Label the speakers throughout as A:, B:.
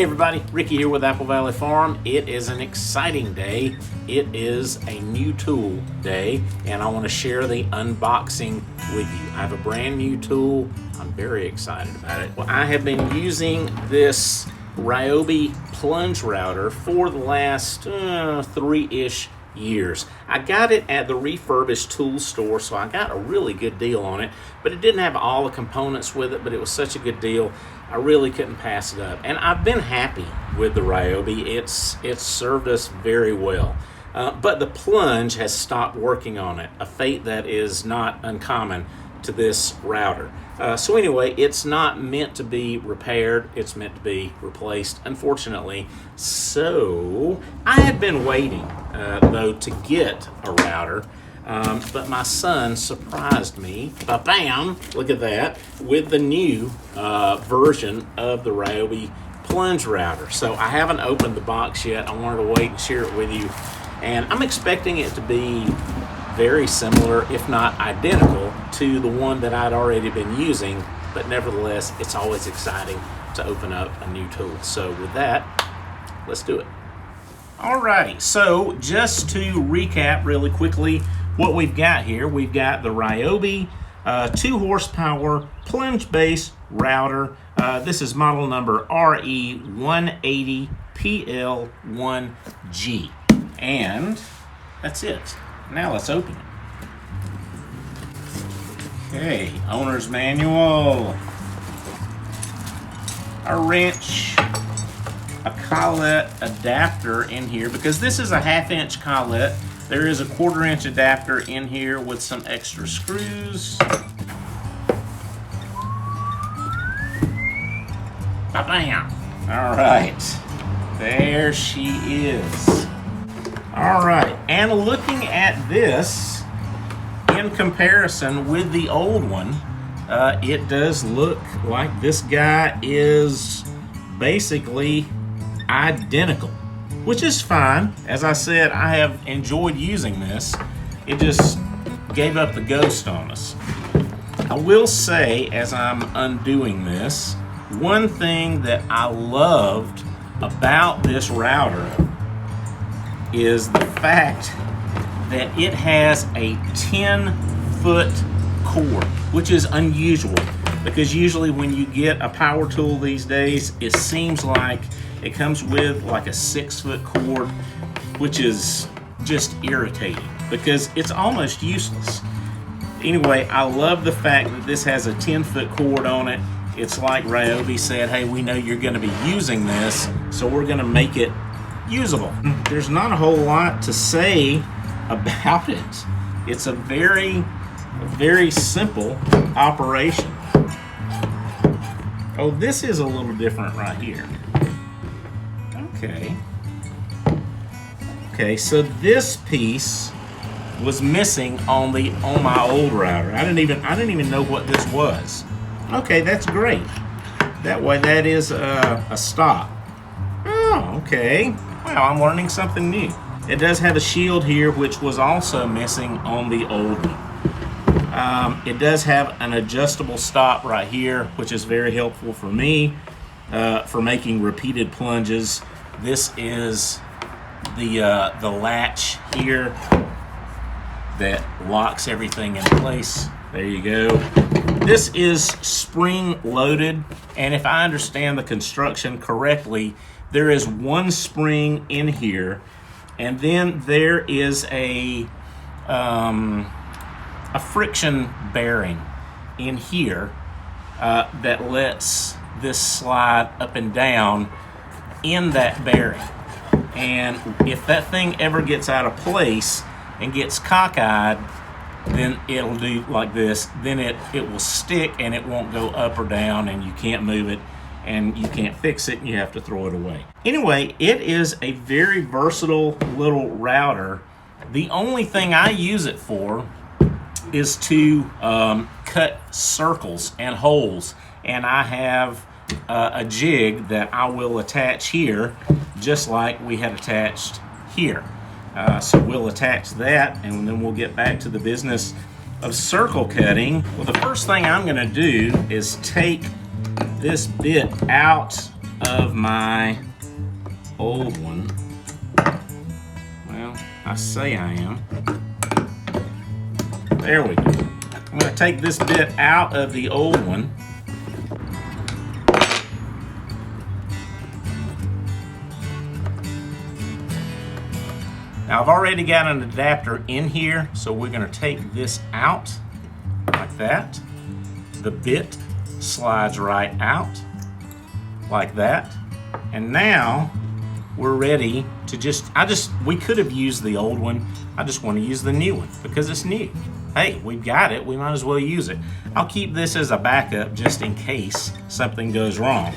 A: Hey everybody, Ricky here with Apple Valley Farm. It is an exciting day. It is a new tool day, and I want to share the unboxing with you. I have a brand new tool. I'm very excited about it. Well, I have been using this Ryobi Plunge Router for the last 3-ish years. I got it at the refurbished tool store, so I got a really good deal on it, but it didn't have all the components with it, but it was such a good deal, I really couldn't pass it up. And I've been happy with the Ryobi. It's served us very well. But the Plunge has stopped working on it, a fate that is not uncommon to this router. So anyway, it's not meant to be repaired, it's meant to be replaced, unfortunately. So I had been waiting though to get a router, but my son surprised me, bam, look at that, with the new version of the Ryobi Plunge Router. So I haven't opened the box yet. I wanted to wait and share it with you, and I'm expecting it to be very similar, if not identical, to the one that I'd already been using, but nevertheless, it's always exciting to open up a new tool. So with that, let's do it. Alrighty, so just to recap really quickly what we've got here, we've got the Ryobi 2 horsepower plunge base router. This is model number RE180PL1G, and that's it. Now let's open it. Okay, owner's manual, a wrench, a collet adapter in here, because this is a 1/2-inch collet. There is a 1/4-inch adapter in here with some extra screws. Bam! All right, there she is. All right, and looking at this in comparison with the old one, it does look like this guy is basically identical, which is fine. As I said, I have enjoyed using this. It just gave up the ghost on us. I will say, as I'm undoing this, one thing that I loved about this router is the fact that it has a 10-foot cord, which is unusual, because usually when you get a power tool these days, it seems like it comes with like a 6-foot cord, which is just irritating because it's almost useless. Anyway, I love the fact that this has a 10-foot cord on it. It's like Ryobi said, hey, we know you're going to be using this, so we're going to make it usable. There's not a whole lot to say about it. It's a very, very simple operation. Oh, this is a little different right here. Okay, so this piece was missing on my old router. I didn't even know what this was. Okay, that's great. That way, that is a stop. Oh, okay. Wow, I'm learning something new. It does have a shield here, which was also missing on the old one. It does have an adjustable stop right here, which is very helpful for me for making repeated plunges. This is the latch here that locks everything in place. There you go. This is spring loaded, and if I understand the construction correctly, there is one spring in here, and then there is a friction bearing in here that lets this slide up and down in that bearing. And if that thing ever gets out of place and gets cockeyed, then it'll do like this. Then it will stick and it won't go up or down, and you can't move it, and you can't fix it, and you have to throw it away. Anyway, it is a very versatile little router. The only thing I use it for is to cut circles and holes, and I have a jig that I will attach here, just like we had attached here. So we'll attach that, and then we'll get back to the business of circle cutting. Well, the first thing I'm going to do is take this bit out of my old one. Well, I say I am. There we go. I'm going to take this bit out of the old one. Now I've already got an adapter in here, so we're going to take this out like that. The bit slides right out like that. And now we're ready to we could have used the old one. I just want to use the new one because it's new. Hey, we've got it, we might as well use it. I'll keep this as a backup just in case something goes wrong.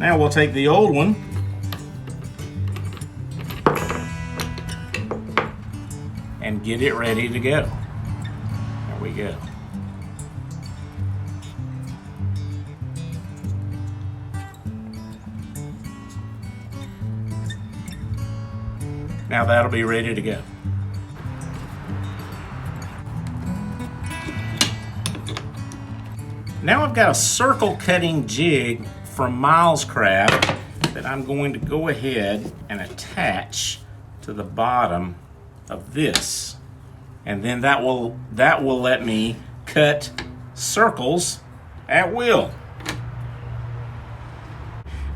A: Now we'll take the old one and get it ready to go. There we go. Now that'll be ready to go. Now I've got a circle cutting jig from Milescraft that I'm going to go ahead and attach to the bottom of this. And then that will let me cut circles at will.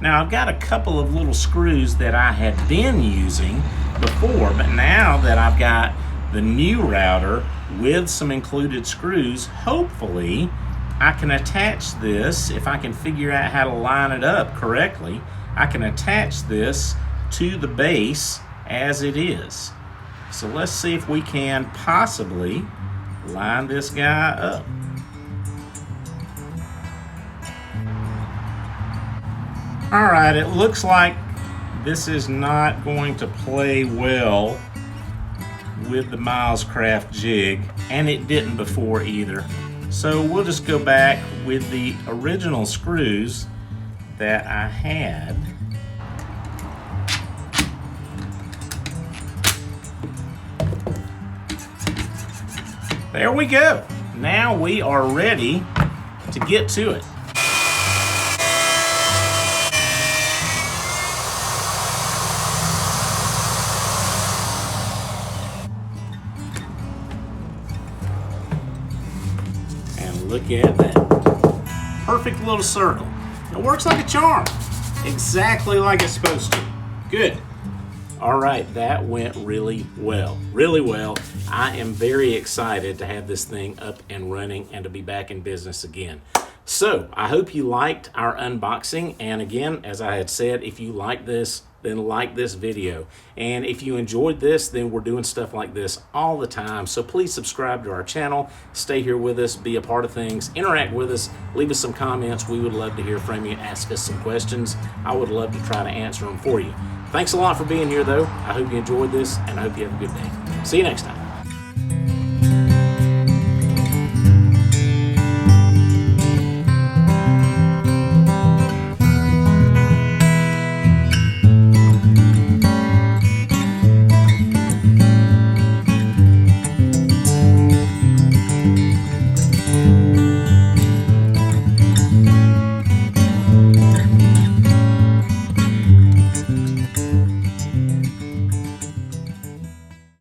A: Now I've got a couple of little screws that I had been using before, but now that I've got the new router with some included screws, hopefully I can attach this, if I can figure out how to line it up correctly, I can attach this to the base as it is. So let's see if we can possibly line this guy up. All right, it looks like this is not going to play well with the Milescraft jig, and it didn't before either. So we'll just go back with the original screws that I had. There we go. Now we are ready to get to it. Look at that. Perfect little circle. It works like a charm. Exactly like it's supposed to. Good. All right, that went really well. Really well. I am very excited to have this thing up and running and to be back in business again. So, I hope you liked our unboxing. And again, as I had said, if you like this, then like this video. And if you enjoyed this, then we're doing stuff like this all the time. So please subscribe to our channel, stay here with us, be a part of things, interact with us, leave us some comments. We would love to hear from you, ask us some questions. I would love to try to answer them for you. Thanks a lot for being here though. I hope you enjoyed this and I hope you have a good day. See you next time.